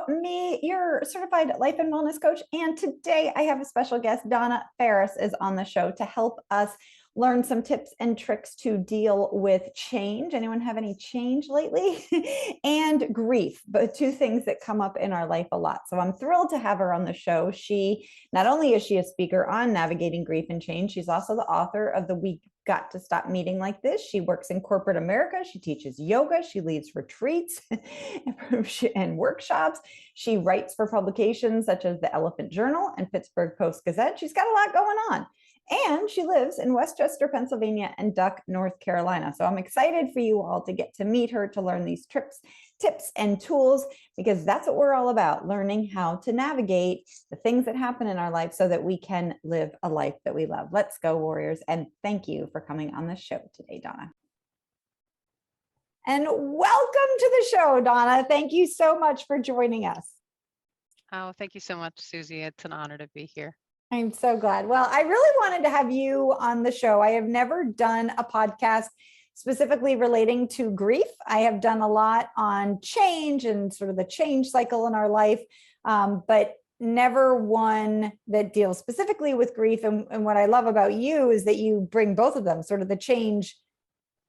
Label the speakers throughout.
Speaker 1: me, your certified life and wellness coach. And today I have a special guest. Donna Ferris is on the show to help us learn some tips and tricks to deal with change. Anyone have any change lately? And grief, but two things that come up in our life a lot. So I'm thrilled to have her on the show. She, not only is she a speaker on navigating grief and change, she's also the author of the We Got to Stop Meeting Like This. She works in corporate America. She teaches yoga. She leads retreats and workshops. She writes for publications such as the Elephant Journal and Pittsburgh Post Gazette. She's got a lot going on. And she lives in Westchester, Pennsylvania and Duck, North Carolina. So I'm excited for you all to get to meet her, to learn these tips and tools, because that's what we're all about, learning how to navigate the things that happen in our life so that we can live a life that we love. Let's go, warriors. And thank you for coming on the show today, Donna. And welcome to the show, Donna. Thank you so much for joining us.
Speaker 2: Oh, thank you so much, Susie. It's an honor to be here.
Speaker 1: I'm so glad. Well, I really wanted to have you on the show. I have never done a podcast specifically relating to grief. I have done a lot on change and sort of the change cycle in our life, but never one that deals specifically with grief. And what I love about you is that you bring both of them, sort of the change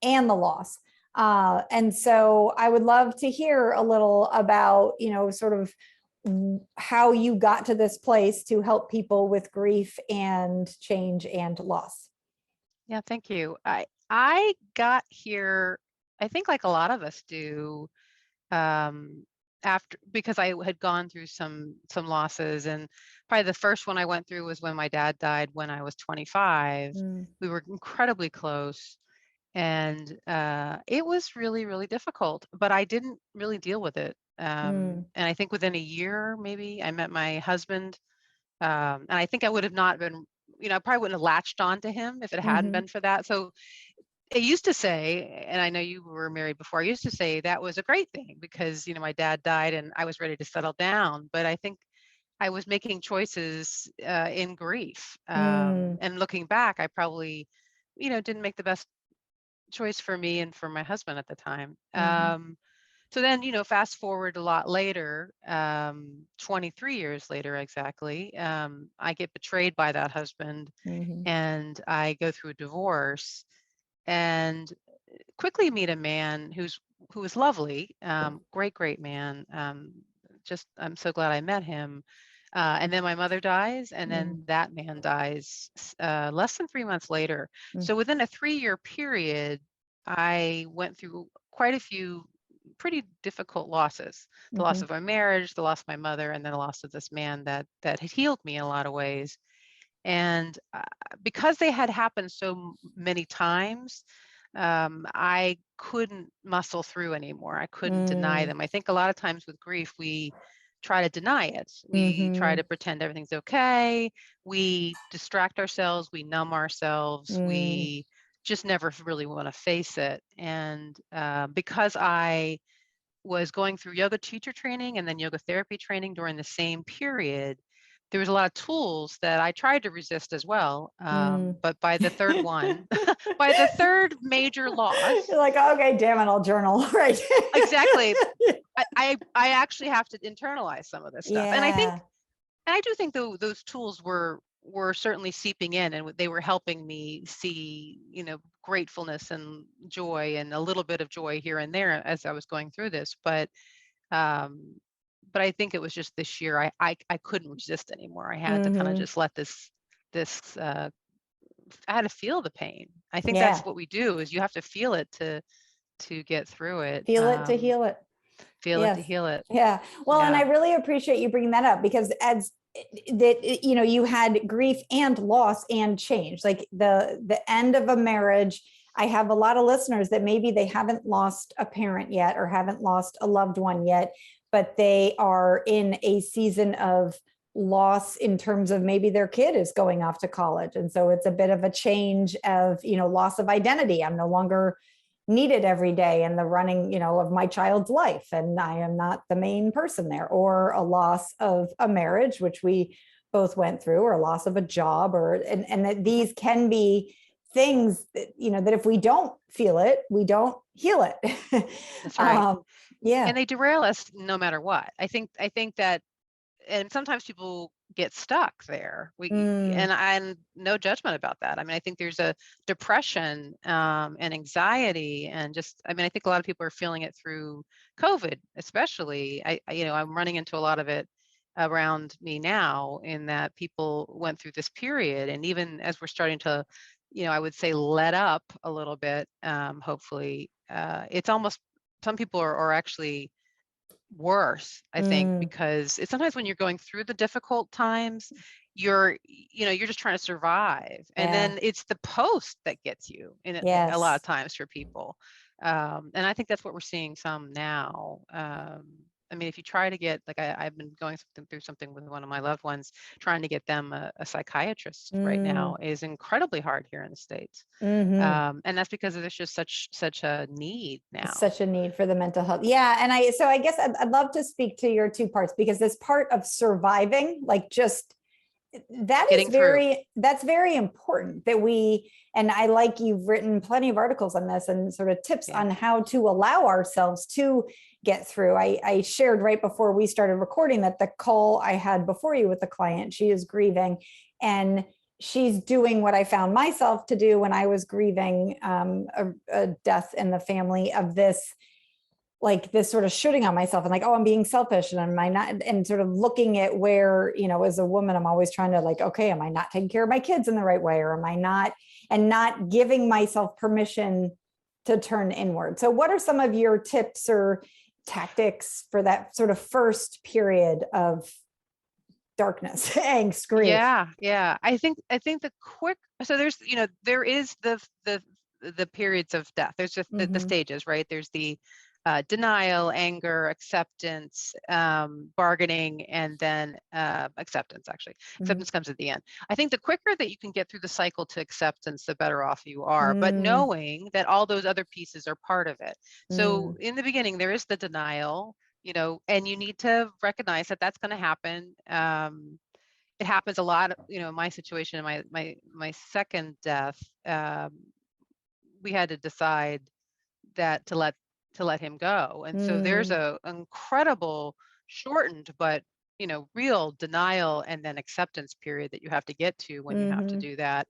Speaker 1: and the loss. And so I would love to hear a little about, sort of how you got to this place to help people with grief and change and loss.
Speaker 2: Yeah, thank you. I got here, I think like a lot of us do, because I had gone through some losses, and probably the first one I went through was when my dad died when I was 25. We were incredibly close, and it was really, really difficult, but I didn't really deal with it. And I think within a year, maybe, I met my husband. And I think I would have not been, I probably wouldn't have latched on to him if it hadn't been for that. So I used to say, and I know you were married before, I used to say that was a great thing because, my dad died and I was ready to settle down. But I think I was making choices in grief. And looking back, I probably, didn't make the best choice for me and for my husband at the time. So then, fast forward a lot later, 23 years later, exactly, I get betrayed by that husband and I go through a divorce and quickly meet a man who was lovely, great man. I'm so glad I met him. And then my mother dies, and then that man dies less than 3 months later. So within a 3-year period, I went through quite a few pretty difficult losses, the loss of my marriage, the loss of my mother, and then the loss of this man that had healed me in a lot of ways. And because they had happened so many times, I couldn't muscle through anymore. I couldn't deny them. I think a lot of times with grief, we try to deny it. We try to pretend everything's okay. We distract ourselves. We numb ourselves. We just never really want to face it. And because I was going through yoga teacher training and then yoga therapy training during the same period, there was a lot of tools that I tried to resist as well. But by the third one, by the third major loss,
Speaker 1: you're like, okay, damn it, I'll journal. Right.
Speaker 2: Exactly. I actually have to internalize some of this stuff.
Speaker 1: Yeah.
Speaker 2: And I do think those tools were certainly seeping in, and they were helping me see, gratefulness and joy and a little bit of joy here and there as I was going through this. But I think it was just this year I couldn't resist anymore. I had to kind of just let this I had to feel the pain. I think that's what we do, is you have to feel it to get through it.
Speaker 1: Feel it to heal it.
Speaker 2: Feel it to heal it.
Speaker 1: Yeah. Well, and I really appreciate you bringing that up, because as that, you had grief and loss and change, like the end of a marriage. I have a lot of listeners that maybe they haven't lost a parent yet or haven't lost a loved one yet, but they are in a season of loss in terms of maybe their kid is going off to college. And so it's a bit of a change of, loss of identity. I'm no longer needed every day in the running, of my child's life, and I am not the main person there, or a loss of a marriage, which we both went through, or a loss of a job, and that these can be things that, that if we don't feel it, we don't heal it.
Speaker 2: That's right.
Speaker 1: Yeah.
Speaker 2: and they derail us no matter what. I think that, and sometimes people get stuck there. And no judgment about that. I mean, I think there's a depression and anxiety, and just, I mean, I think a lot of people are feeling it through COVID, especially. I'm running into a lot of it around me now, in that people went through this period, and even as we're starting to, I would say, let up a little bit, hopefully, it's almost, some people are actually worse, I think, because it's sometimes when you're going through the difficult times, you're just trying to survive, and
Speaker 1: Yeah.
Speaker 2: then it's the post that gets you in a lot of
Speaker 1: Yes.
Speaker 2: times for people. And I think that's what we're seeing some now. I mean, if you try to get, like, I've been going through something with one of my loved ones, trying to get them a psychiatrist right now is incredibly hard here in the States. And that's because there's just such a need now.
Speaker 1: Such a need for the mental health. Yeah. And so I guess I'd love to speak to your two parts, because this part of surviving, like, just that's very important that we, and I, like, you've written plenty of articles on this and sort of tips on how to allow ourselves to get through. I shared right before we started recording that the call I had before you with the client, she is grieving, and she's doing what I found myself to do when I was grieving a death in the family, of this, like, this sort of shooting on myself, and like, oh, I'm being selfish, and am I not, and sort of looking at where, as a woman, I'm always trying to, like, okay, am I not taking care of my kids in the right way, or am I not, and not giving myself permission to turn inward. So what are some of your tips or tactics for that sort of first period of darkness, angst, grief?
Speaker 2: Yeah. I think the quick, so there's, there is the periods of death. There's just the stages, right? There's the denial, anger, acceptance, bargaining, and then acceptance. Actually, acceptance comes at the end. I think the quicker that you can get through the cycle to acceptance, the better off you are, but knowing that all those other pieces are part of it. So in the beginning, there is the denial, and you need to recognize that that's going to happen. It happens a lot, in my situation, my second death, we had to decide that to let him go. And so there's a incredible shortened, but real denial and then acceptance period that you have to get to when you have to do that.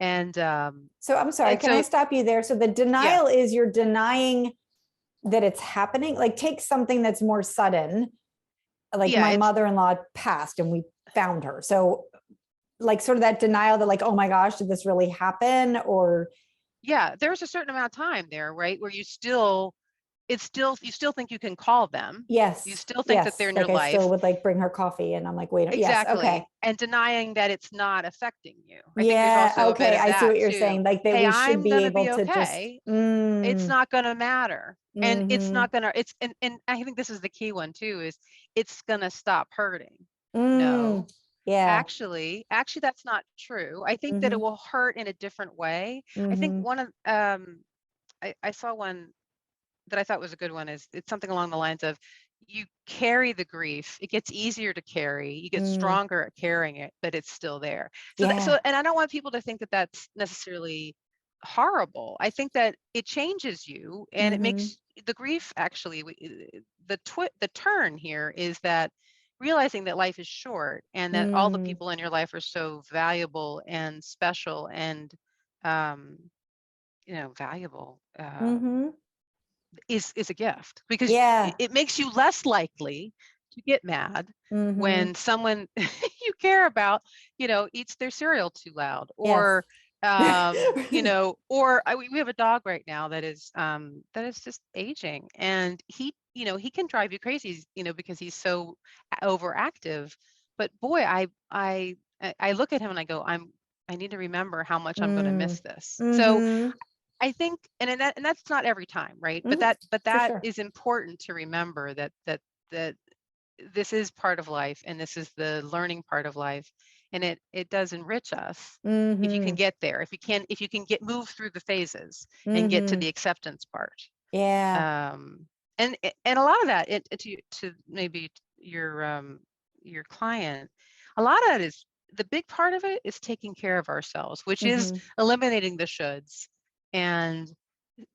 Speaker 2: And
Speaker 1: so I'm sorry, can I stop you there? So the denial is you're denying that it's happening. Like, take something that's more sudden, like my mother-in-law passed and we found her. So, like, sort of that denial that, like, oh my gosh, did this really happen? Or
Speaker 2: there's a certain amount of time there, right, where you still think you can call them.
Speaker 1: Yes.
Speaker 2: You still think that they're in your life.
Speaker 1: I still would, like, bring her coffee, and I'm like, wait,
Speaker 2: exactly.
Speaker 1: Yes, okay.
Speaker 2: And denying that it's not affecting you. I
Speaker 1: think
Speaker 2: there's also
Speaker 1: okay. I see what you're saying. Like, that we should be able to just.
Speaker 2: It's not going to matter, and it's not going to. It's and I think this is the key one too. Is it's going to stop hurting? No.
Speaker 1: Yeah.
Speaker 2: Actually, that's not true. I think that it will hurt in a different way. I think one of I saw one that I thought was a good one, is it's something along the lines of, you carry the grief, it gets easier to carry, you get stronger at carrying it, but it's still there. So and I don't want people to think that that's necessarily horrible. I think that it changes you, and it makes the grief, actually, the turn here is that realizing that life is short, and that all the people in your life are so valuable and special and valuable is a gift, because it makes you less likely to get mad when someone you care about, eats their cereal too loud, or or we have a dog right now that is just aging, and he can drive you crazy, because he's so overactive. But boy, I look at him and I go, I need to remember how much I'm going to miss this. So I think, and that's not every time, right? But that is important to remember, that this is part of life, and this is the learning part of life, and it does enrich us if you can get there, if you can move through the phases and get to the acceptance part. And a lot of that, to maybe your client, a lot of that is, the big part of it is taking care of ourselves, which is eliminating the shoulds and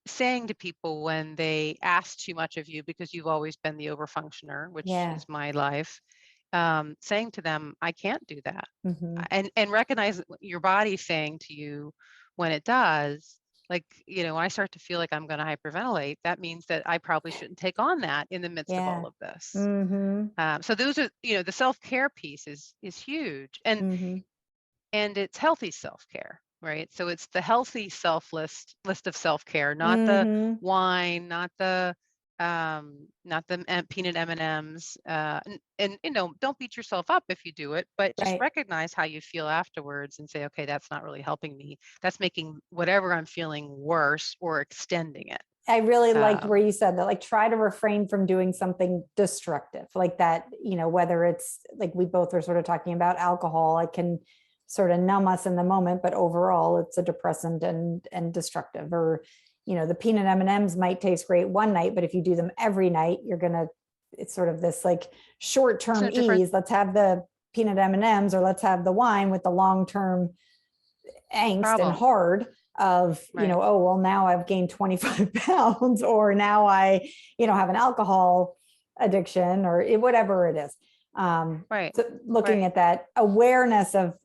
Speaker 2: saying to people when they ask too much of you because you've always been the overfunctioner, which
Speaker 1: Yeah.
Speaker 2: is my life, saying to them, I can't do that.
Speaker 1: Mm-hmm.
Speaker 2: And recognize your body saying to you when it does, like, when I start to feel like I'm going to hyperventilate, that means that I probably shouldn't take on that in the midst of
Speaker 1: Yeah.
Speaker 2: all of this.
Speaker 1: Mm-hmm.
Speaker 2: So those are, the self-care piece is huge,
Speaker 1: Mm-hmm.
Speaker 2: and it's healthy self-care, right? So it's the healthy list of self-care, not the
Speaker 1: Mm-hmm.
Speaker 2: wine, not the peanut M&Ms, and don't beat yourself up if you do it, but just
Speaker 1: Right.
Speaker 2: recognize how you feel afterwards and say, okay, that's not really helping me. That's making whatever I'm feeling worse or extending it.
Speaker 1: I really liked where
Speaker 2: Um,
Speaker 1: you said that, like, try to refrain from doing something destructive like that, whether it's like we both are sort of talking about alcohol, it can sort of numb us in the moment, but overall it's a depressant and destructive. Or, the peanut M&Ms might taste great one night, but if you do them every night, it's sort of this like short-term
Speaker 2: so different
Speaker 1: ease. Let's have the peanut M&Ms, or let's have the wine with the long-term angst and
Speaker 2: problem,
Speaker 1: hard of,
Speaker 2: right?
Speaker 1: oh, well, now I've gained 25 pounds, or now I, have an alcohol addiction, or whatever it is.
Speaker 2: Right,
Speaker 1: So looking
Speaker 2: right.
Speaker 1: at that awareness of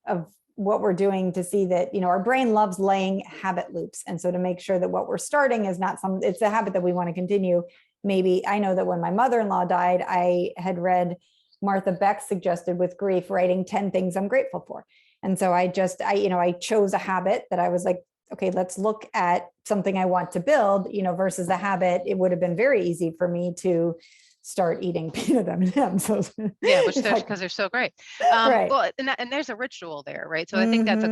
Speaker 1: what we're doing, to see that, our brain loves laying habit loops. And so to make sure that what we're starting is not it's a habit that we want to continue. Maybe I know that when my mother-in-law died, I had read Martha Beck suggested with grief, writing 10 things I'm grateful for. And so I chose a habit that I was like, okay, let's look at something I want to build, versus a habit. It would have been very easy for me to start eating peanut M&Ms. So
Speaker 2: Yeah, which
Speaker 1: it's
Speaker 2: there's
Speaker 1: like,
Speaker 2: because they're so great.
Speaker 1: right.
Speaker 2: Well, and there's a ritual there, right? So I think
Speaker 1: Mm-hmm.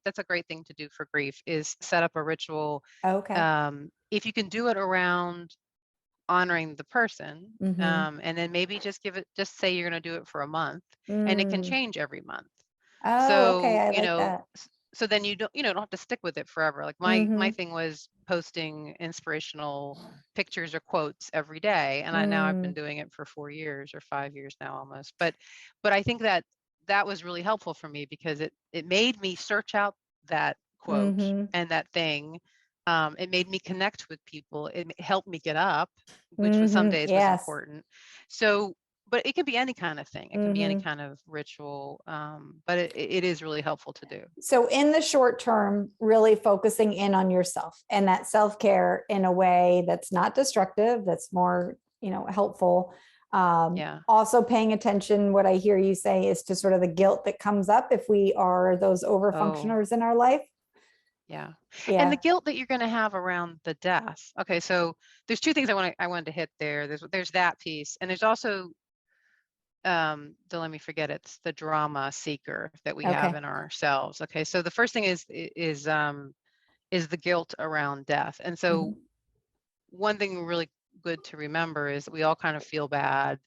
Speaker 2: that's a great thing to do for grief, is set up a ritual.
Speaker 1: Okay.
Speaker 2: If you can do it around honoring the person,
Speaker 1: Mm-hmm.
Speaker 2: and then maybe just say you're going to do it for a month, and it can
Speaker 1: Mm.
Speaker 2: change every month.
Speaker 1: Oh, okay.
Speaker 2: So,
Speaker 1: I like that.
Speaker 2: so then you don't have to stick with it forever. Like my
Speaker 1: Mm-hmm.
Speaker 2: thing was posting inspirational pictures or quotes every day, and now I've been
Speaker 1: Mm.
Speaker 2: doing it for 4 years or 5 years now almost. But I think that was really helpful for me, because it made me search out that quote
Speaker 1: Mm-hmm.
Speaker 2: and that thing. It made me connect with people. It helped me get up, which was some
Speaker 1: Mm-hmm.
Speaker 2: days was
Speaker 1: Yes.
Speaker 2: important. So, but it can be any kind of thing. It can be any
Speaker 1: Mm-hmm.
Speaker 2: kind of ritual. But it is really helpful to do.
Speaker 1: So in the short term, really focusing in on yourself and that self-care in a way that's not destructive, that's more, helpful.
Speaker 2: Yeah.
Speaker 1: Also paying attention, what I hear you say, is to sort of the guilt that comes up if we are those over
Speaker 2: Oh,
Speaker 1: functioners in our life.
Speaker 2: yeah. And the
Speaker 1: Yeah.
Speaker 2: guilt that you're going to have around the death. Okay, so there's two things I wanted to hit there. There's that piece, and there's also don't let me forget, it's the drama seeker that we have
Speaker 1: Okay.
Speaker 2: in ourselves. Okay, so the first thing is the guilt around death. And
Speaker 1: Mhm.
Speaker 2: so one thing really good to remember is that we all kind of feel bad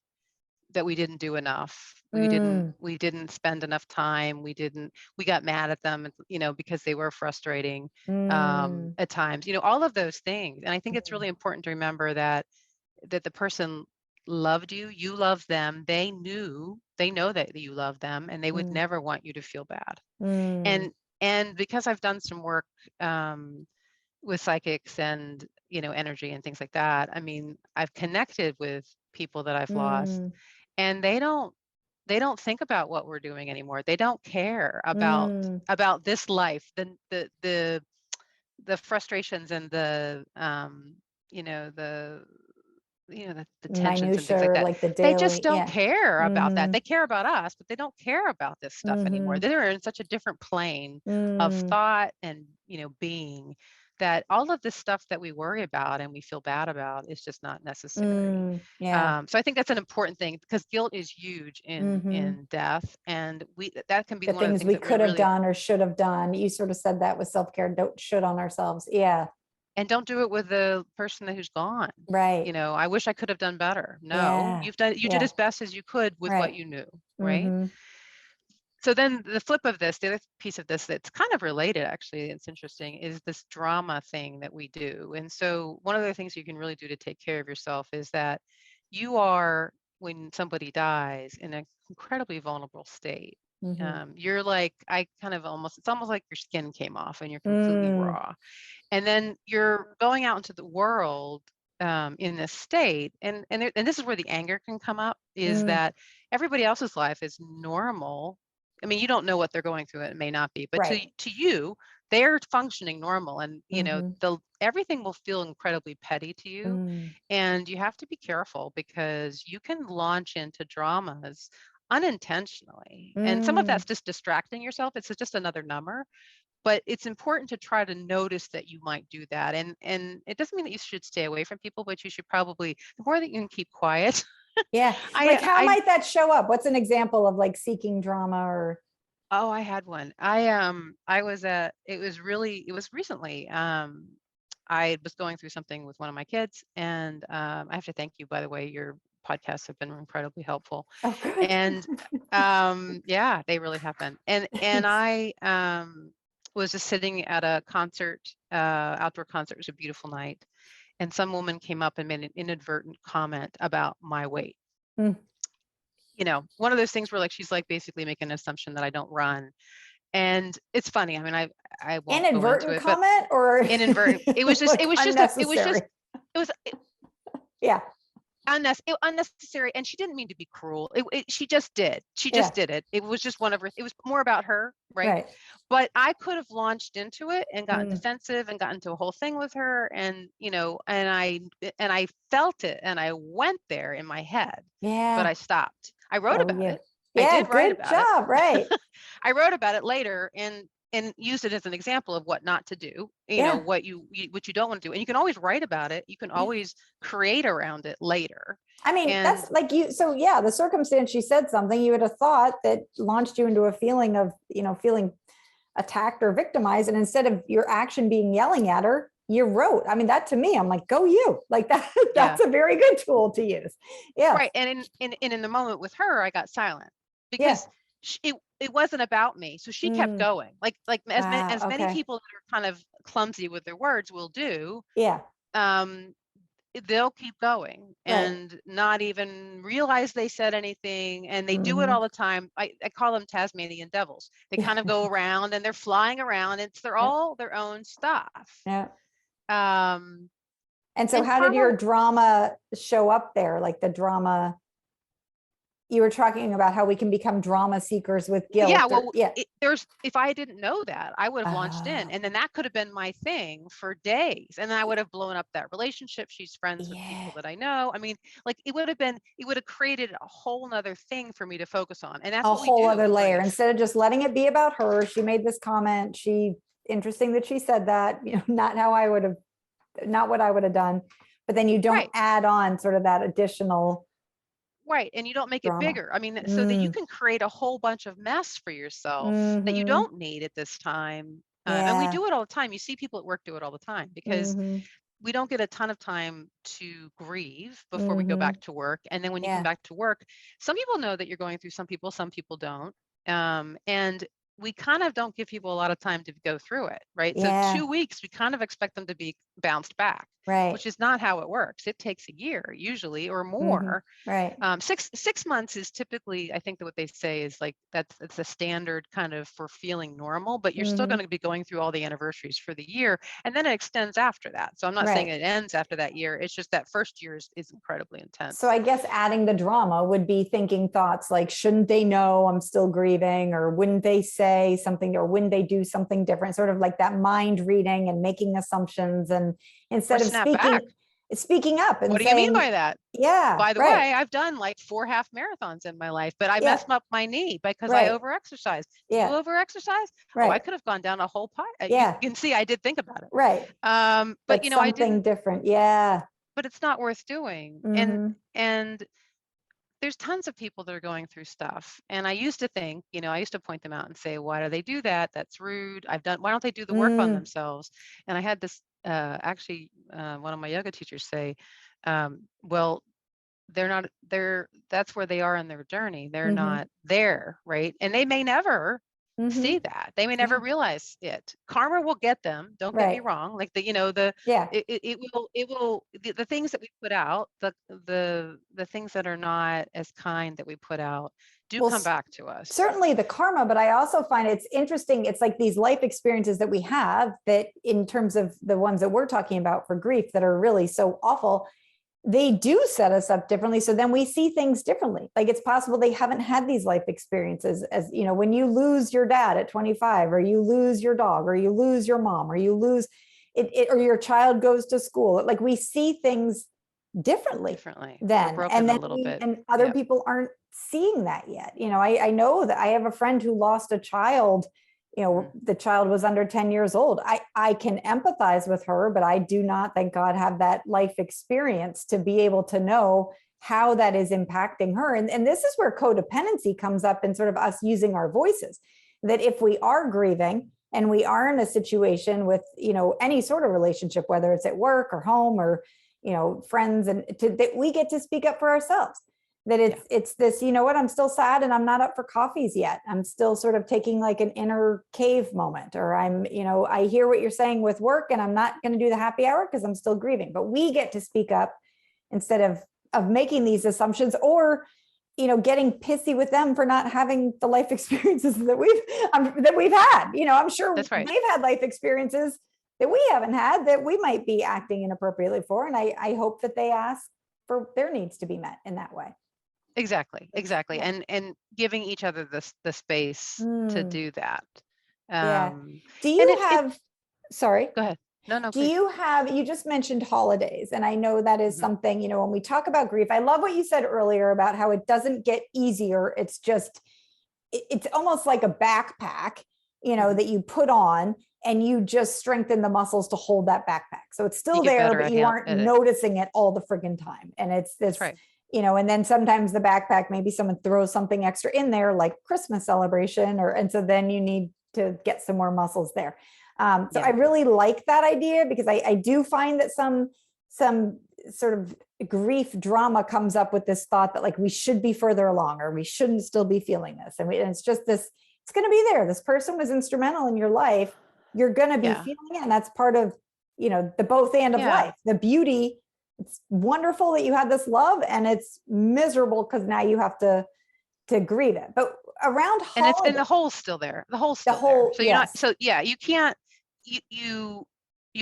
Speaker 2: that we didn't do enough.
Speaker 1: Mm,
Speaker 2: We didn't spend enough time. We got mad at them, because they were frustrating
Speaker 1: mm,
Speaker 2: at times, all of those things. And I think it's
Speaker 1: mm,
Speaker 2: really important to remember that the person loved you, you loved them, they know that you love them, and they would
Speaker 1: mm,
Speaker 2: never want you to feel bad.
Speaker 1: mm,
Speaker 2: And because I've done some work with psychics and energy and things like that, I mean, I've connected with people that I've lost,
Speaker 1: mm,
Speaker 2: and they don't think about what we're doing anymore. They don't care
Speaker 1: mm.
Speaker 2: about this life, the frustrations and you know the the tensions and things
Speaker 1: Minutia,
Speaker 2: like
Speaker 1: or
Speaker 2: that.
Speaker 1: like the
Speaker 2: They just
Speaker 1: daily.
Speaker 2: don't
Speaker 1: Yeah.
Speaker 2: care about that.
Speaker 1: Mm-hmm.
Speaker 2: They care about us, but they don't care about this stuff anymore.
Speaker 1: Mm-hmm.
Speaker 2: They're in such a different plane of
Speaker 1: Mm,
Speaker 2: thought and being, that all of this stuff that we worry about and we feel bad about is just not necessary.
Speaker 1: yeah.
Speaker 2: So I think that's an important thing, because guilt is huge in
Speaker 1: Mm-hmm.
Speaker 2: death, and that can be
Speaker 1: The
Speaker 2: one of the
Speaker 1: things
Speaker 2: things
Speaker 1: we
Speaker 2: that we
Speaker 1: could have
Speaker 2: really.
Speaker 1: done or should have done. You sort of said that with self-care, don't should on ourselves. Yeah.
Speaker 2: And don't do it with the person who's gone.
Speaker 1: Right.
Speaker 2: I wish I could have done better. No,
Speaker 1: Yeah.
Speaker 2: you did
Speaker 1: Yeah.
Speaker 2: as best as you could with what
Speaker 1: Right.
Speaker 2: you knew, right?
Speaker 1: Mm-hmm.
Speaker 2: So then the flip of this, the other piece of this that's kind of related, actually, it's interesting, is this drama thing that we do. And so one of the things you can really do to take care of yourself is that you are, when somebody dies, in an incredibly vulnerable state. You're like, it's almost like your skin came off and you're completely raw. And then you're going out into the world in this state. And this is where the anger can come up, is that everybody else's life is normal. I mean, you don't know what they're going through. It may not be, but to you, they're functioning normal. And, everything will feel incredibly petty to you. And you have to be careful, because you can launch into dramas unintentionally. And some of that's just distracting yourself. It's just another number. But it's important to try to notice that you might do that. And it doesn't mean that you should stay away from people, but you should probably, the more that you can keep quiet.
Speaker 1: Yeah. Like how might that show up? What's an example of like seeking drama or?
Speaker 2: Oh, I had one. It was recently. I was going through something with one of my kids, and I have to thank you, by the way. Your podcasts have been incredibly helpful.
Speaker 1: Oh, good.
Speaker 2: And yeah, they really have been. And I was just sitting at a concert, outdoor concert. It was a beautiful night, and some woman came up and made an inadvertent comment about my weight. One of those things where like she's like basically making an assumption that I don't run. And it's funny. I mean, I won't
Speaker 1: inadvertent
Speaker 2: go into it,
Speaker 1: comment or
Speaker 2: inadvertent. It was just
Speaker 1: yeah.
Speaker 2: Unnecessary. And she didn't mean to be cruel. She just did. She just did it. It was just one of her. It was more about her, right? But I could have launched into it and gotten defensive and gotten into a whole thing with her, and and I felt it, and I went there in my head.
Speaker 1: Yeah.
Speaker 2: But I stopped. I wrote about it.
Speaker 1: Yeah,
Speaker 2: I did write
Speaker 1: good
Speaker 2: about
Speaker 1: job.
Speaker 2: it.
Speaker 1: Right.
Speaker 2: I wrote about it later and used it as an example of what not to do, what you don't want to do. And you can always write about it. You can always create around it later.
Speaker 1: I mean, that's like you. So yeah, the circumstance she said something, you would have thought that launched you into a feeling of, feeling attacked or victimized. And instead of your action being yelling at her, you wrote. I mean, that to me, I'm like, go you. Like that's a very good tool to use. Yeah.
Speaker 2: Right. And in the moment with her, I got silent because it wasn't about me. So she kept going. Like as many people that are kind of clumsy with their words will do.
Speaker 1: Yeah.
Speaker 2: They'll keep going and not even realize they said anything. And they do it all the time. I call them Tasmanian devils. They kind of go around and they're flying around. They're all their own stuff.
Speaker 1: Yeah. And so how did your drama show up there? Like the drama, you were talking about how we can become drama seekers with guilt.
Speaker 2: Yeah, well, if I didn't know that, I would have launched in, and then that could have been my thing for days, and then I would have blown up that relationship. She's friends with people that I know. I mean, like it would have created a whole nother thing for me to focus on, and that's
Speaker 1: a whole other layer. Instead of just letting it be about her, she made this comment. Interesting that she said that. Not what I would have done. But then you don't add on sort of that additional.
Speaker 2: Right. And you don't make it bigger. I mean, so that you can create a whole bunch of mess for yourself that you don't need at this time. And we do it all the time. You see people at work do it all the time because we don't get a ton of time to grieve before we go back to work. And then when you come back to work, some people know that you're going through, some people don't. And we kind of don't give people a lot of time to go through it, right? So 2 weeks, we kind of expect them to be bounced back, which is not how it works. It takes a year usually or more.
Speaker 1: Right.
Speaker 2: 6 months is typically, I think that what they say is like, it's a standard kind of for feeling normal, but you're still going to be going through all the anniversaries for the year. And then it extends after that. So I'm not saying it ends after that year. It's just that first year is incredibly intense.
Speaker 1: So I guess adding the drama would be thinking thoughts like, shouldn't they know I'm still grieving? Or wouldn't they say something, or wouldn't they do something different? Sort of like that mind reading and making assumptions, and instead of speaking up and
Speaker 2: what do you mean by that?
Speaker 1: Yeah.
Speaker 2: By the way, I've done like 4 half marathons in my life, but I messed up my knee because I overexercised.
Speaker 1: Yeah.
Speaker 2: You overexercise? Oh, I could have gone down a whole pie.
Speaker 1: Yeah.
Speaker 2: You can see I did think about it.
Speaker 1: Right.
Speaker 2: But you know,
Speaker 1: something different. Yeah.
Speaker 2: But it's not worth doing. And there's tons of people that are going through stuff. And I used to think, I used to point them out and say, why do they do that? That's rude. Why don't they do the work on themselves? And I had this, one of my yoga teachers say, well, that's where they are in their journey. They're not there. Right. And they may never see that. They may never realize it. Karma will get them. Don't get me wrong. Like it will, the things that we put out, the things that are not as kind that we put out, do
Speaker 1: Well,
Speaker 2: come back to us.
Speaker 1: certainly the karma, but I also find it's interesting. It's like these life experiences that we have that, in terms of the ones that we're talking about for grief that are really so awful, they do set us up differently. So then we see things differently. Like, it's possible they haven't had these life experiences, as you know, when you lose your dad at 25, or you lose your dog, or you lose your mom, or you lose it, or your child goes to school. Like, we see things differently then, and then and other people aren't seeing that yet. You know, I know that I have a friend who lost a child. You know, the child was under 10 years old. I can empathize with her, but I do not, thank God, have that life experience to be able to know how that is impacting her. And this is where codependency comes up, in sort of us using our voices. That if we are grieving and we are in a situation with, you know, any sort of relationship, whether it's at work or home or, you know, friends, and that we get to speak up for ourselves. That it's this, you know what, I'm still sad and I'm not up for coffees yet. I'm still sort of taking like an inner cave moment, or I'm, you know, I hear what you're saying with work and I'm not going to do the happy hour because I'm still grieving. But we get to speak up instead of making these assumptions, or, you know, getting pissy with them for not having the life experiences that we've had. You know, I'm sure they've had life experiences that we haven't had, that we might be acting inappropriately for. And I hope that they ask for their needs to be met in that way.
Speaker 2: Exactly. Yeah. And giving each other the space to do that.
Speaker 1: Do you have, sorry,
Speaker 2: go ahead. No,
Speaker 1: do
Speaker 2: please.
Speaker 1: you just mentioned holidays. And I know that is something, you know, when we talk about grief, I love what you said earlier about how it doesn't get easier. It's just, it's almost like a backpack, you know, that you put on, and you just strengthen the muscles to hold that backpack. So it's still there, but you aren't noticing it all the friggin' time. And it's this, you know, and then sometimes the backpack, maybe someone throws something extra in there, like Christmas celebration, and so then you need to get some more muscles there. So I really like that idea, because I do find that some sort of grief drama comes up with this thought that, like, we should be further along, or we shouldn't still be feeling this. And it's just this, it's going to be there. This person was instrumental in your life. You're going to be feeling it. And that's part of, you know, the both and of life, the beauty. It's wonderful that you had this love, and it's miserable because now you have to grieve it. But around holidays,
Speaker 2: and the hole's still there. The hole's still there. So you're not, so you can't, you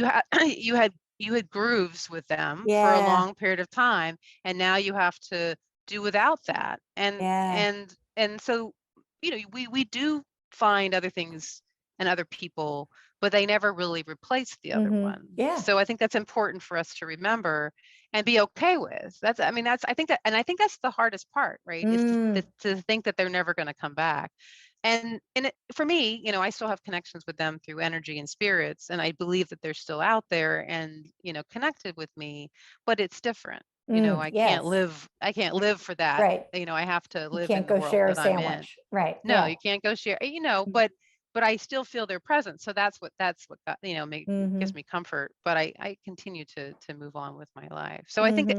Speaker 2: had grooves with them for a long period of time, and now you have to do without that. And so, you know, we do find other things and other people, but they never really replace the other one. So I think that's important for us to remember and be okay with. I think that's the hardest part, right? Is to think that they're never going to come back. And for me, you know, I still have connections with them through energy and spirits, and I believe that they're still out there and, you know, connected with me, but it's different. You know, I can't live for that.
Speaker 1: Right.
Speaker 2: You know, I have to live
Speaker 1: in the world that I'm in. You can't go share a sandwich. Right.
Speaker 2: No, you can't go share, you know, but I still feel their presence. So that's what you know, gives me comfort, but I continue to move on with my life. So I think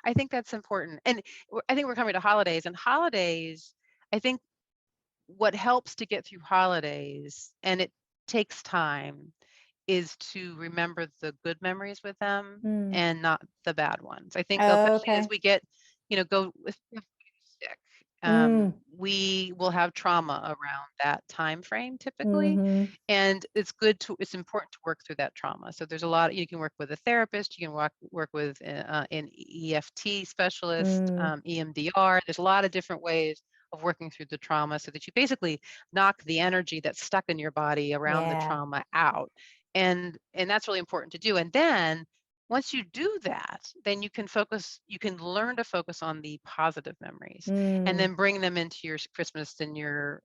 Speaker 2: I think that's important. And I think we're coming to holidays, and holidays, I think what helps to get through holidays, and it takes time, is to remember the good memories with them and not the bad ones. I think especially as we get, you know, go with sick, we will have trauma around that time frame typically, and it's important to work through that trauma. So there's a lot, you can work with a therapist, you can work with an EFT specialist, EMDR. There's a lot of different ways of working through the trauma, so that you basically knock the energy that's stuck in your body around the trauma out. And that's really important to do. And then once you do that, then you can learn to focus on the positive memories, and then bring them into your Christmas and your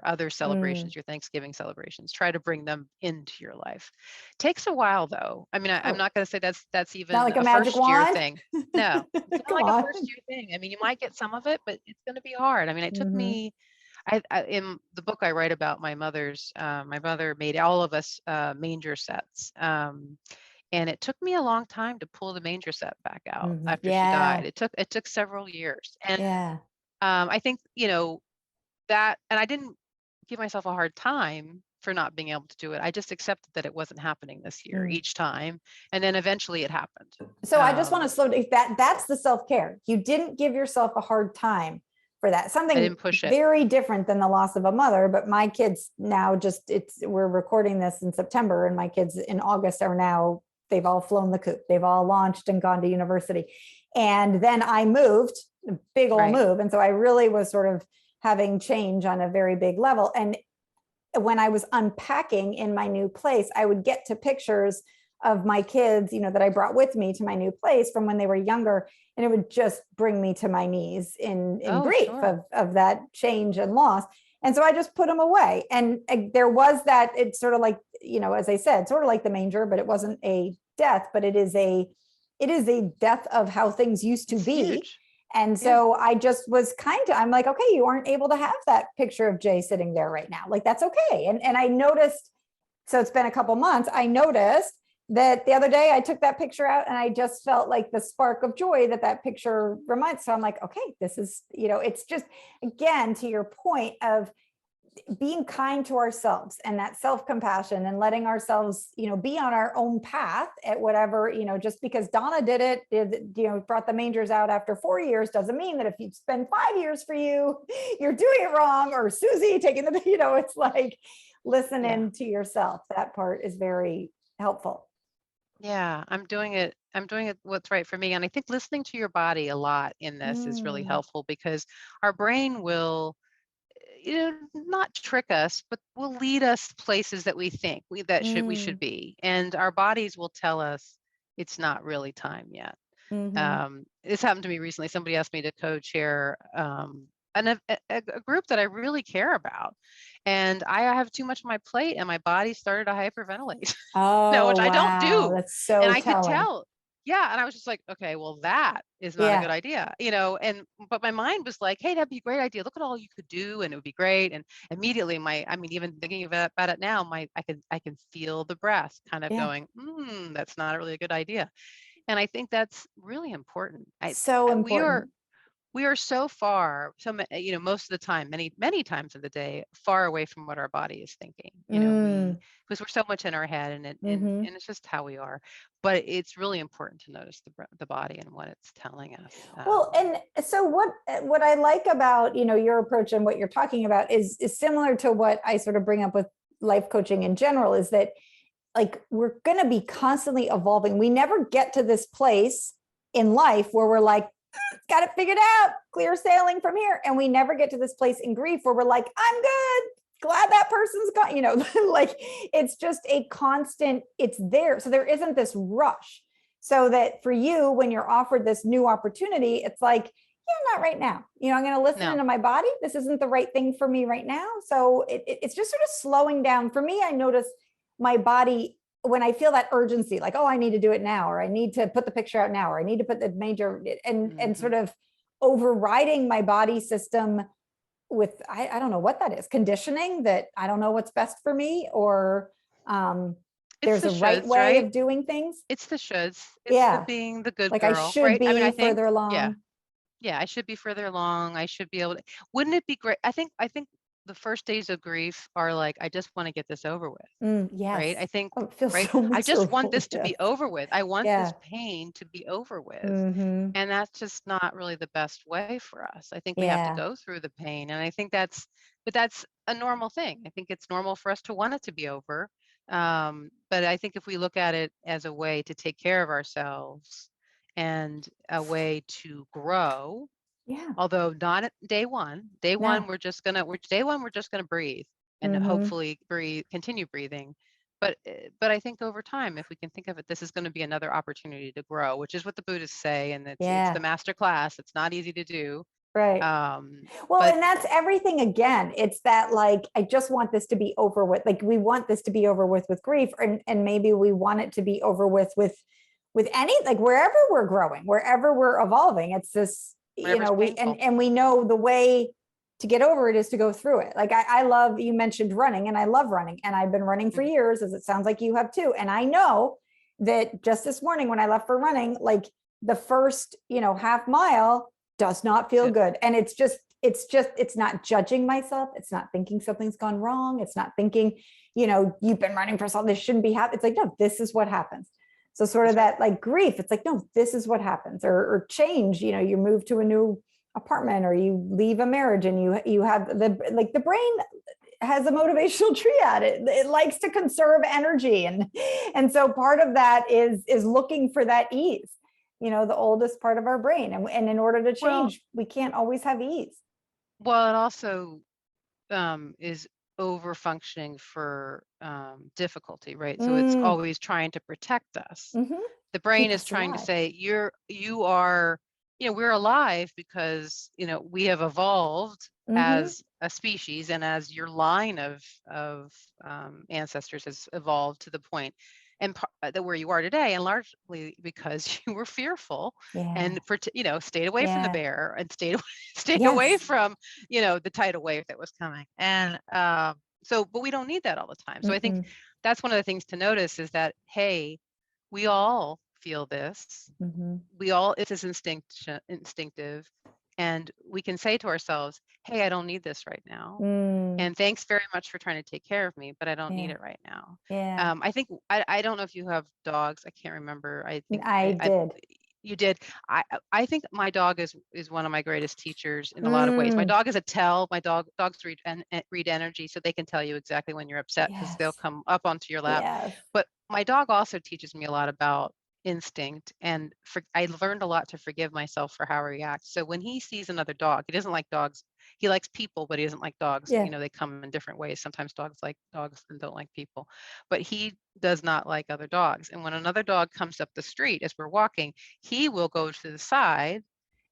Speaker 2: other celebrations, your Thanksgiving celebrations. Try to bring them into your life. Takes a while though. I mean, I'm not going to say that's even
Speaker 1: not like a
Speaker 2: magic
Speaker 1: first year
Speaker 2: thing. No, it's not like a first year thing. I mean, you might get some of it, but it's going to be hard. I mean, it took me, I in the book I write about my mother made all of us manger sets. And it took me a long time to pull the manger set back out after she died. It took several years. And I think, you know, that, and I didn't give myself a hard time for not being able to do it. I just accepted that it wasn't happening this year each time. And then eventually it happened.
Speaker 1: So I just want to slow down. That's the self-care. You didn't give yourself a hard time for that.
Speaker 2: I
Speaker 1: Something
Speaker 2: didn't push it.
Speaker 1: very different than the loss of a mother, but my kids now we're recording this in September, and my kids in August are now, they've all flown the coop. They've all launched and gone to university. And then I moved, a big old move. And so I really was sort of having change on a very big level. And when I was unpacking in my new place, I would get to pictures of my kids, that I brought with me to my new place from when they were younger. And it would just bring me to my knees in grief of that change and loss. And so I just put them away. And there was that, it's sort of like, as I said, sort of like the manger, but it wasn't a death, but it is a death of how things used to be.
Speaker 2: Huge.
Speaker 1: And so I just was I'm like, okay, you aren't able to have that picture of Jay sitting there right now. Like, that's okay. And I noticed, so it's been a couple months, I noticed that the other day I took that picture out and I just felt like the spark of joy that picture reminds. So I'm like, okay, this is, it's just, again, to your point of being kind to ourselves and that self-compassion and letting ourselves, be on our own path at whatever, just because Donna did it, brought the mangers out after 4 years doesn't mean that if you spend 5 years for you, you're doing it wrong. Or Susie taking the, it's like listening to yourself. That part is very helpful.
Speaker 2: Yeah, I'm doing it what's right for me. And I think listening to your body a lot in this is really helpful, because our brain will, not trick us, but will lead us places that we think we should be. And our bodies will tell us it's not really time yet. This happened to me recently. Somebody asked me to co-chair a group that I really care about. And I have too much on my plate and my body started to hyperventilate.
Speaker 1: Oh,
Speaker 2: which I don't do.
Speaker 1: That's so
Speaker 2: And I
Speaker 1: telling.
Speaker 2: could tell. Yeah. And I was just like, okay, well, that is not a good idea, but my mind was like, hey, that'd be a great idea. Look at all you could do. And it would be great. And immediately even thinking about it now, I can feel the breath kind of going, that's not really a good idea. And I think that's really important.
Speaker 1: Important.
Speaker 2: We are so far, most of the time, many times of the day, far away from what our body is thinking, because we're so much in our head, and it's just how we are. But it's really important to notice the body and what it's telling us.
Speaker 1: Well, and so what I like about, your approach and what you're talking about is similar to what I sort of bring up with life coaching in general, is that like, we're going to be constantly evolving. We never get to this place in life where we're like, got it figured out, clear sailing from here. And we never get to this place in grief where we're like, I'm good, glad that person's gone, like it's just a constant, it's there. So there isn't this rush. So that for you, when you're offered this new opportunity, it's like, yeah, not right now. I'm going to listen into my body. This isn't the right thing for me right now. So it's just sort of slowing down. For me, I notice my body, when I feel that urgency, like, oh, I need to do it now, or I need to put the picture out now, or I need to put the major, and sort of overriding my body system with, I don't know what that is, conditioning that I don't know what's best for me, or there's a right way of doing things.
Speaker 2: It's the shoulds. It's the being the good
Speaker 1: like
Speaker 2: girl,
Speaker 1: I should be
Speaker 2: I think,
Speaker 1: further along.
Speaker 2: Yeah, I should be further along. I should be able to. Wouldn't it be great? I think the first days of grief are like, I just want to get this over with.
Speaker 1: Yes.
Speaker 2: Right. I think,
Speaker 1: it feels
Speaker 2: right.
Speaker 1: so
Speaker 2: I just want this to
Speaker 1: miserable.
Speaker 2: be over with. I want this pain to be over with. And that's just not really the best way for us. I think we have to go through the pain. And I think that's a normal thing. I think it's normal for us to want it to be over. But I think if we look at it as a way to take care of ourselves and a way to grow, although not at day one, we're just gonna breathe and hopefully continue breathing. But I think over time, if we can think of it, this is going to be another opportunity to grow, which is what the Buddhists say, and it's the master class. It's not easy to do.
Speaker 1: Right. And that's everything again. It's that, like, I just want this to be over with. Like, we want this to be over with grief, and maybe we want it to be over with any, like, wherever we're growing, wherever we're evolving. It's this, we know the way to get over it is to go through it. Like, I love, you mentioned running, and I love running, and I've been running for years, as it sounds like you have too. And I know that just this morning when I left for running, like the first, half mile does not feel good. And it's not judging myself. It's not thinking something's gone wrong. It's not thinking, you've been running for something, this shouldn't be happening. It's like, no, this is what happens. So sort of that, like, grief, it's like, no, this is what happens, or change, you move to a new apartment, or you leave a marriage, and you have the brain has a motivational triad. It likes to conserve energy, and so part of that is looking for that ease, the oldest part of our brain, and in order to change, we can't always have ease.
Speaker 2: Well, it also is over functioning for difficulty, right? So it's always trying to protect us. The brain is trying to say you are, we're alive because we have evolved as a species, and as your line of ancestors has evolved to the point and that where you are today, and largely because you were fearful and stayed away from the bear and stayed away from the tidal wave that was coming. And but we don't need that all the time. So I think that's one of the things to notice, is that, hey, we all feel this. We all, it's instinctive, and we can say to ourselves, hey, I don't need this right now. And thanks very much for trying to take care of me, but I don't need it right now. I think, I don't know if you have dogs. I can't remember. I think
Speaker 1: I did.
Speaker 2: You did. I think my dog is one of my greatest teachers in a lot of ways. My dog is a tell. Dogs read energy, so they can tell you exactly when you're upset, because they'll come up onto your lap. But my dog also teaches me a lot about instinct, and I learned a lot to forgive myself for how I react. So when he sees another dog, he doesn't like dogs. He likes people, but he doesn't like dogs. They come in different ways. Sometimes dogs like dogs and don't like people, but he does not like other dogs. And when another dog comes up the street as we're walking, he will go to the side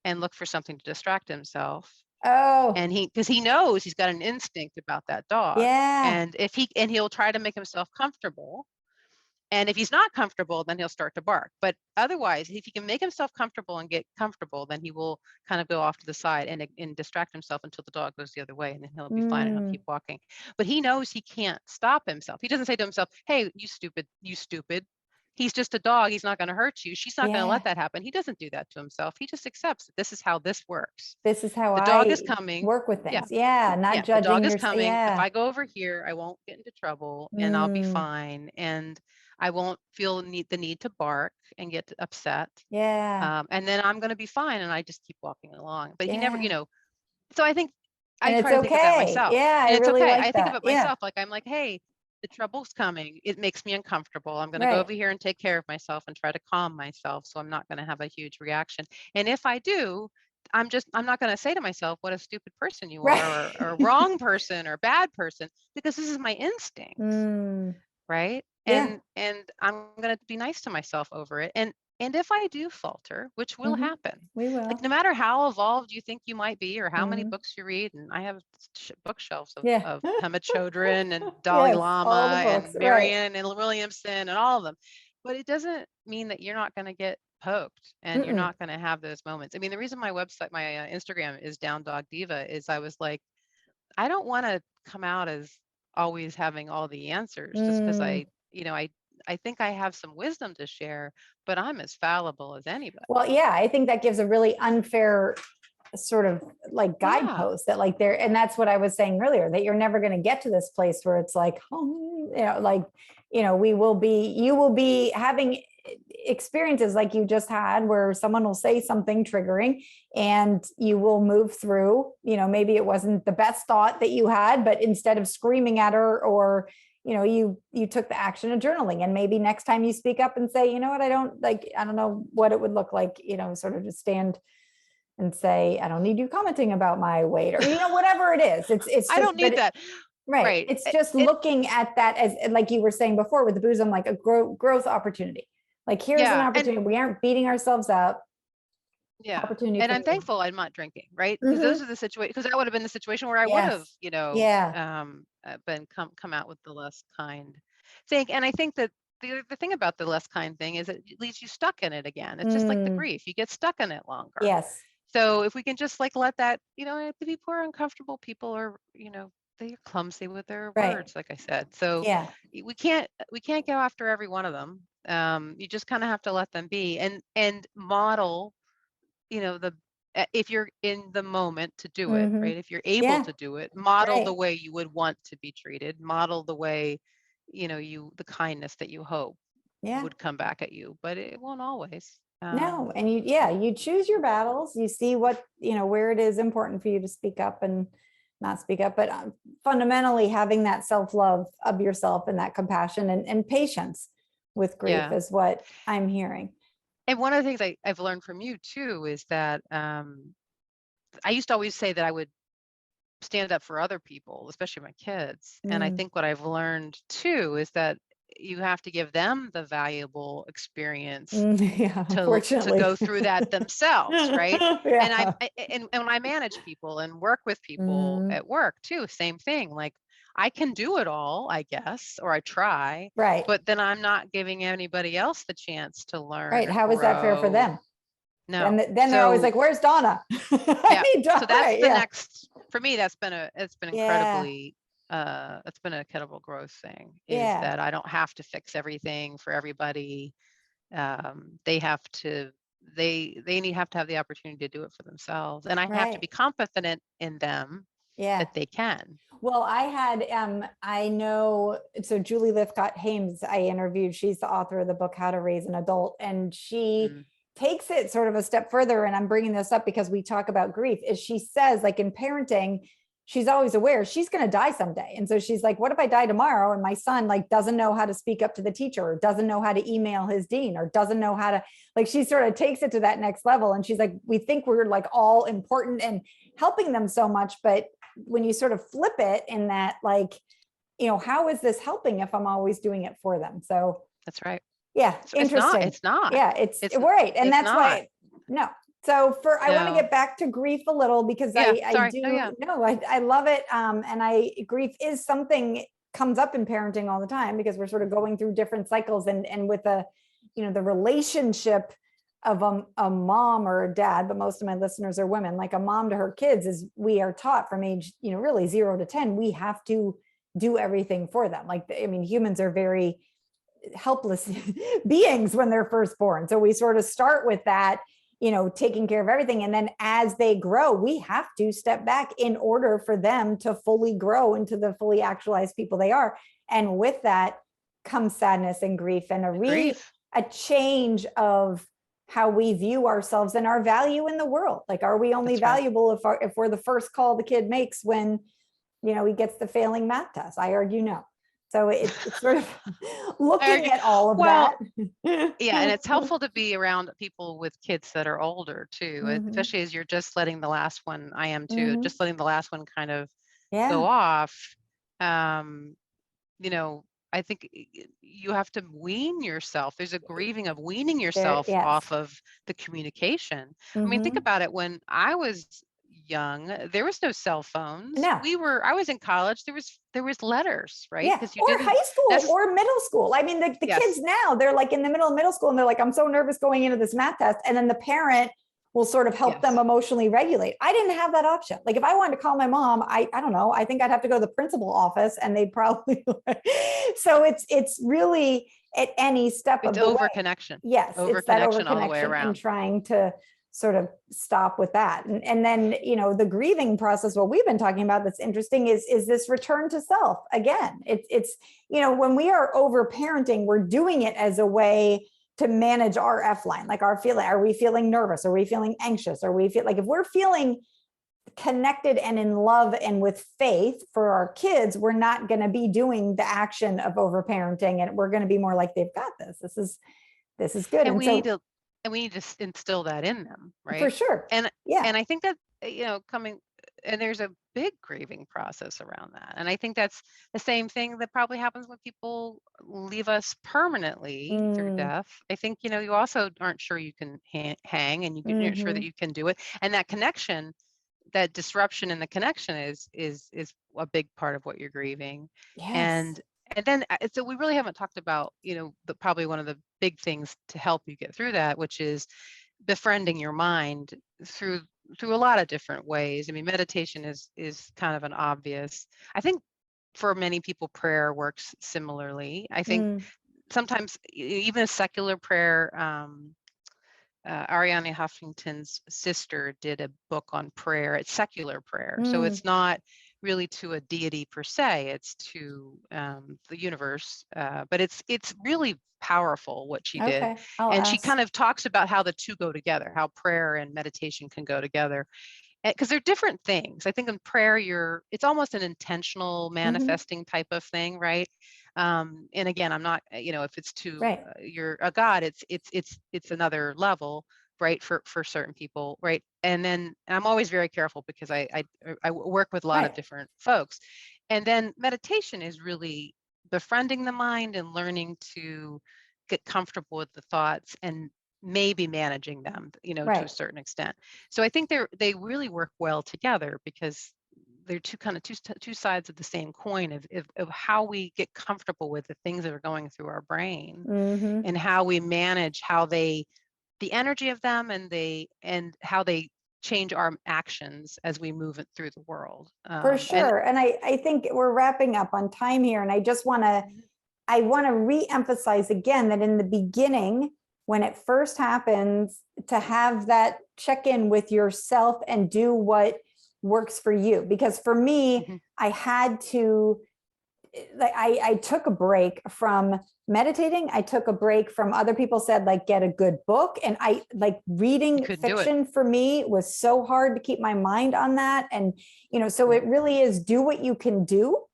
Speaker 2: and look for something to distract himself. And because he knows he's got an instinct about that dog. And he'll try to make himself comfortable. And if he's not comfortable, then he'll start to bark. But otherwise, if he can make himself comfortable and get comfortable, then he will kind of go off to the side and distract himself until the dog goes the other way, and then he'll be fine and he'll keep walking. But he knows he can't stop himself. He doesn't say to himself, hey, you stupid. He's just a dog. He's not going to hurt you. She's not going to let that happen. He doesn't do that to himself. He just accepts that this is how this works.
Speaker 1: This is how
Speaker 2: the dog is coming.
Speaker 1: Work with things. Not judging.
Speaker 2: The dog is coming. If I go over here, I won't get into trouble, and I'll be fine. And I won't feel the need to bark and get upset. And then I'm going to be fine. And I just keep walking along. But he never, so I think I try to think of that myself. And it's okay. I think of it myself. Like, I'm like, hey, the trouble's coming. It makes me uncomfortable. I'm going to go over here and take care of myself and try to calm myself, so I'm not going to have a huge reaction. And if I do, I'm not going to say to myself, what a stupid person you are, or wrong person or bad person, because this is my instinct. Right. And I'm going to be nice to myself over it. And if I do falter, which will happen,
Speaker 1: we will.
Speaker 2: Like, no matter how evolved you think you might be, or how many books you read, and I have bookshelves of Pema Chodron and Dalai Lama and Marianne and Williamson and all of them. But it doesn't mean that you're not going to get poked, and you're not going to have those moments. I mean, the reason my website, my Instagram is Down Dog Diva, is I was like, I don't want to come out as always having all the answers, just because I think I have some wisdom to share, but I'm as fallible as anybody.
Speaker 1: Well, I think that gives a really unfair sort of like guidepost that like there, and that's what I was saying earlier, that you're never going to get to this place where it's like, you will be having experiences like you just had, where someone will say something triggering and you will move through, maybe it wasn't the best thought that you had, but instead of screaming at her, or you took the action of journaling, and maybe next time you speak up and say, you know what, I don't know what it would look like, sort of to stand and say, I don't need you commenting about my weight, or, whatever it is. It's just,
Speaker 2: I don't need that.
Speaker 1: Right. It's just looking at that as, like you were saying before with the boozum, like a growth opportunity. Like, here's an opportunity. We aren't beating ourselves up. Opportunity.
Speaker 2: And I'm thankful I'm not drinking, right? Because those are the situation, because that would have been the situation where I would have, been come out with the less kind thing. And I think that the thing about the less kind thing is it leaves you stuck in it again. It's just like the grief. You get stuck in it longer.
Speaker 1: Yes.
Speaker 2: So if we can just like let that, the people are uncomfortable. People are, they're clumsy with their words, like I said. So we can't go after every one of them. You just kind of have to let them be, and model, if you're in the moment to do it, right? If you're able to do it, model the way you would want to be treated, model the way, the kindness that you hope would come back at you, but it won't always.
Speaker 1: No, and you choose your battles. You see what, where it is important for you to speak up and not speak up, but fundamentally having that self-love of yourself and that compassion and patience with grief is what I'm hearing.
Speaker 2: And one of the things I've learned from you too is that I used to always say that I would stand up for other people, especially my kids. And I think what I've learned too is that you have to give them the valuable experience to go through that themselves, right? And when I manage people and work with people at work too, same thing. Like I can do it all, I guess, or I try,
Speaker 1: right?
Speaker 2: But then I'm not giving anybody else the chance to learn.
Speaker 1: Right? How is that fair for them?
Speaker 2: No.
Speaker 1: And then they're always like, "Where's Donna?"
Speaker 2: Yeah. So that's the next. For me, it's been incredibly. It's been an incredible growth thing. Is that I don't have to fix everything for everybody. They have to. They have to have the opportunity to do it for themselves, and I have to be confident in them that they can.
Speaker 1: Well, I know, so Julie Lifcott-Hames, I interviewed, she's the author of the book, How to Raise an Adult. And she takes it sort of a step further. And I'm bringing this up because we talk about grief, is she says, like in parenting, she's always aware she's going to die someday. And so she's like, what if I die tomorrow and my son like doesn't know how to speak up to the teacher, or doesn't know how to email his dean, or doesn't know how to, like, she sort of takes it to that next level. And she's like, we think we're like all important and helping them so much, but when you sort of flip it in that, like, how is this helping if I'm always doing it for them? So
Speaker 2: that's right.
Speaker 1: Yeah. Interesting.
Speaker 2: It's not.
Speaker 1: Yeah. It's right. And that's why, no. So I want to get back to grief a little because I love it. And grief is something comes up in parenting all the time because we're sort of going through different cycles and with the relationship of a mom or a dad, but most of my listeners are women, like a mom to her kids is, we are taught from age, really 0 to 10, we have to do everything for them. Like, humans are very helpless beings when they're first born. So we sort of start with that, taking care of everything. And then as they grow, we have to step back in order for them to fully grow into the fully actualized people they are. And with that comes sadness and grief and a change of how we view ourselves and our value in the world. Like, are we only valuable if we're the first call the kid makes when, he gets the failing math test? I argue no. So it's sort of looking at all of that.
Speaker 2: Yeah. And it's helpful to be around people with kids that are older too, especially as you're just letting the last one, I am too, just letting the last one kind of go off. I think you have to wean yourself. There's a grieving of weaning yourself off of the communication. I mean, think about it. When I was young, there was no cell phones.
Speaker 1: No.
Speaker 2: I was in college. There was letters, right?
Speaker 1: Yeah. Or high school or middle school. I mean, the kids now, they're like in the middle of middle school and they're like, I'm so nervous going into this math test. And then the parent will sort of help them emotionally regulate. I didn't have that option. Like if I wanted to call my mom, I don't know, I think I'd have to go to the principal office and they'd probably, so it's really at any step of the
Speaker 2: over
Speaker 1: way.
Speaker 2: Connection.
Speaker 1: Yes.
Speaker 2: Over connection all the way around.
Speaker 1: And trying to sort of stop with that. And then, the grieving process, what we've been talking about that's interesting is this return to self. Again, it's when we are over parenting, we're doing it as a way to manage our F line, like our feeling. Are we feeling nervous? Are we feeling anxious? Are we feel like if we're feeling connected and in love and with faith for our kids, we're not going to be doing the action of over parenting, and we're going to be more like, they've got this. This is good.
Speaker 2: And we need to instill that in them, right?
Speaker 1: For sure.
Speaker 2: And I think that and there's a big grieving process around that. And I think that's the same thing that probably happens when people leave us permanently through death. I think, you also aren't sure you can hang, and you're not sure that you can do it. And that connection, that disruption in the connection is a big part of what you're grieving.
Speaker 1: Yes.
Speaker 2: And then, so we really haven't talked about, probably one of the big things to help you get through that, which is befriending your mind through a lot of different ways. I mean, meditation is kind of an obvious. I think for many people, prayer works similarly. I think sometimes even a secular prayer, Ariana Huffington's sister did a book on prayer. It's secular prayer. So it's not really to a deity per se. It's to the universe, but it's really powerful what she did.
Speaker 1: Okay, I'll
Speaker 2: And she
Speaker 1: ask.
Speaker 2: kind of talks about how the two go together, how prayer and meditation can go together, because they're different things. I think in prayer, it's almost an intentional
Speaker 1: Mhm.
Speaker 2: manifesting type of thing, right? And again, I'm not, if it's to
Speaker 1: Right,
Speaker 2: you're a god, it's another level, right? For certain people, right? And then I'm always very careful because I work with a lot of
Speaker 1: right,
Speaker 2: different folks, and then meditation is really befriending the mind and learning to get comfortable with the thoughts and maybe managing them, to a
Speaker 1: right.
Speaker 2: certain extent. So I think they really work well together because they're two sides of the same coin of how we get comfortable with the things that are going through our brain,
Speaker 1: Hmm.
Speaker 2: and how we manage the energy of them, and how they change our actions as we move it through the world.
Speaker 1: For
Speaker 2: And
Speaker 1: sure. And I think we're wrapping up on time here. And I want to re-emphasize again that in the beginning, when it first happens, to have that check-in with yourself and do what works for you. Because for me,
Speaker 2: Mhm.
Speaker 1: I had to, like, I took a break from meditating. I took a break from, other people said, like, get a good book. And I, like,
Speaker 2: You
Speaker 1: reading
Speaker 2: couldn't do it.
Speaker 1: fiction for me was so hard to keep my mind on that. And, so
Speaker 2: Yeah.
Speaker 1: it really is do what you can do.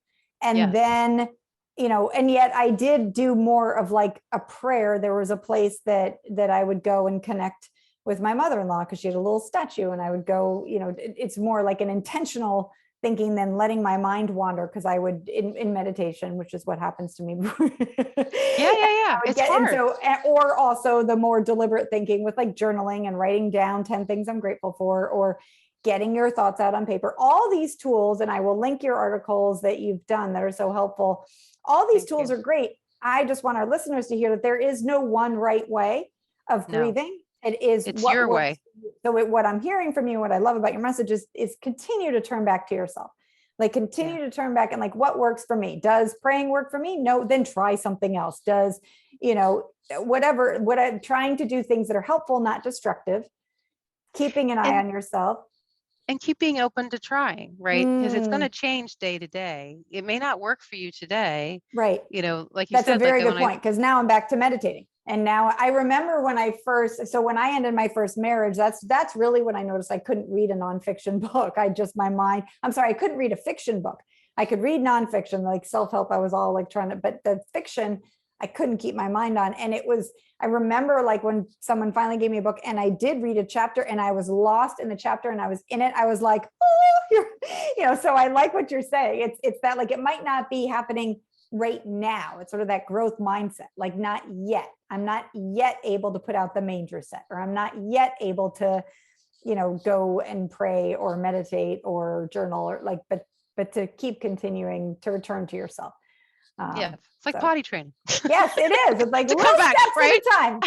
Speaker 1: And
Speaker 2: Yes.
Speaker 1: then, and yet I did do more of like a prayer. There was a place that I would go and connect with my mother-in-law because she had a little statue, and I would go, it's more like an intentional thinking than letting my mind wander, because I would in meditation, which is what happens to me.
Speaker 2: Yeah, yeah, yeah.
Speaker 1: I would
Speaker 2: It's
Speaker 1: get, and
Speaker 2: hard.
Speaker 1: so, or also the more deliberate thinking with like journaling and writing down 10 things I'm grateful for, or getting your thoughts out on paper. All these tools, and I will link your articles that you've done that are so helpful. All these
Speaker 2: Thank
Speaker 1: tools
Speaker 2: you.
Speaker 1: are great. I just want our listeners to hear that there is no one right way of
Speaker 2: No,
Speaker 1: breathing. It is
Speaker 2: it's
Speaker 1: what
Speaker 2: your
Speaker 1: works.
Speaker 2: way.
Speaker 1: So what I'm hearing from you, what I love about your message is continue to turn back to yourself. Like,
Speaker 2: Yeah.
Speaker 1: continue to turn back and like, what works for me? Does praying work for me? No, then try something else. Does, whatever, what I'm trying to do, things that are helpful, not destructive, keeping an eye
Speaker 2: And
Speaker 1: on yourself.
Speaker 2: and keep being open to trying, right? Because it's going
Speaker 1: Mm,
Speaker 2: to change day to day. It may not work for you today,
Speaker 1: right.
Speaker 2: like you
Speaker 1: That's a
Speaker 2: said, like
Speaker 1: very
Speaker 2: when
Speaker 1: good
Speaker 2: I,
Speaker 1: point, because now I'm back to meditating. And now I remember when when I ended my first marriage, that's really when I noticed I couldn't read a nonfiction book. I couldn't read a fiction book. I could read nonfiction, like self-help. I was all like trying to, but the fiction, I couldn't keep my mind on. And I remember like when someone finally gave me a book and I did read a chapter and I was lost in the chapter and I was in it. I was like, oh, so I like what you're saying. It's that, like, it might not be happening right now. It's sort of that growth mindset, like, not yet. I'm not yet able to put out the manger set, or I'm not yet able to, go and pray or meditate or journal, or like, but to keep continuing to return to yourself.
Speaker 2: yeah, it's like
Speaker 1: So
Speaker 2: potty training
Speaker 1: yes, it is. It's like
Speaker 2: to
Speaker 1: little
Speaker 2: come back,
Speaker 1: steps at
Speaker 2: right?
Speaker 1: a time.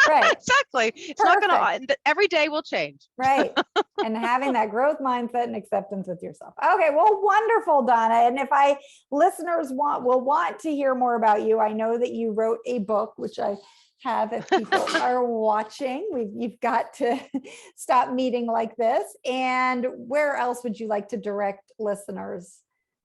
Speaker 1: Right.
Speaker 2: Exactly. It's not going
Speaker 1: Perfect.
Speaker 2: to, every day will change.
Speaker 1: Right. And having that growth mindset and acceptance with yourself. Okay, well, wonderful, Donna. And if listeners will want to hear more about you, I know that you wrote a book, which I have. If people are watching, you've got to stop meeting like this. And where else would you like to direct listeners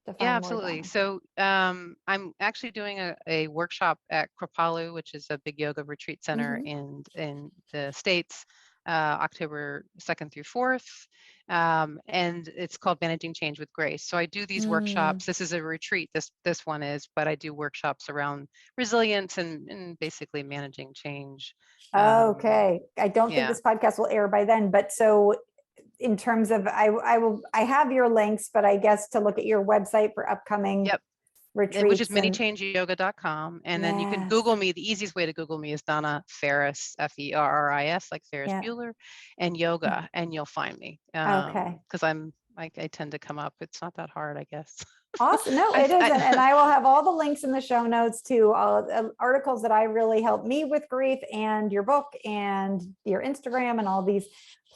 Speaker 1: to
Speaker 2: Yeah,
Speaker 1: find more
Speaker 2: absolutely.
Speaker 1: Donna?
Speaker 2: So I'm actually doing a workshop at Kripalu, which is a big yoga retreat center
Speaker 1: Mhm.
Speaker 2: in the States, October 2nd through 4th. And it's called Managing Change with Grace. So I do these
Speaker 1: Mm.
Speaker 2: workshops. This is a retreat, this one is, but I do workshops around resilience and basically managing change.
Speaker 1: Okay. I don't think
Speaker 2: Yeah.
Speaker 1: this podcast will air by then, but so in terms of, I have your links, but I guess to look at your website for upcoming
Speaker 2: Yep. Which is
Speaker 1: retreats and
Speaker 2: minichangeyoga.com. And then you can
Speaker 1: yes.
Speaker 2: Google me. The easiest way to Google me is Donna Ferris, Ferris, like Ferris
Speaker 1: Yeah.
Speaker 2: Bueller, and yoga, and you'll find me.
Speaker 1: Okay.
Speaker 2: Because I tend to come up. It's not that hard, I guess.
Speaker 1: Awesome. No,
Speaker 2: I,
Speaker 1: it isn't. And
Speaker 2: I
Speaker 1: I will have all the links in the show notes to articles that I really helped me with grief, and your book and your Instagram and all these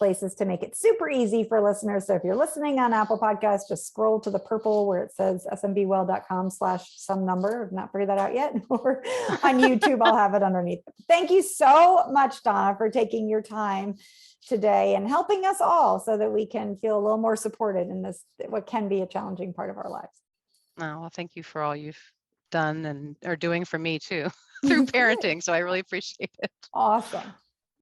Speaker 1: places to make it super easy for listeners. So if you're listening on Apple Podcasts, just scroll to the purple where it says smbwell.com/some number. I've not figured that out yet. Or on YouTube, I'll have it underneath. Thank you so much, Donna, for taking your time today and helping us all so that we can feel a little more supported in this, what can be a challenging part of our lives.
Speaker 2: Oh, well, thank you for all you've done and are doing for me too through parenting. So I really appreciate it.
Speaker 1: Awesome.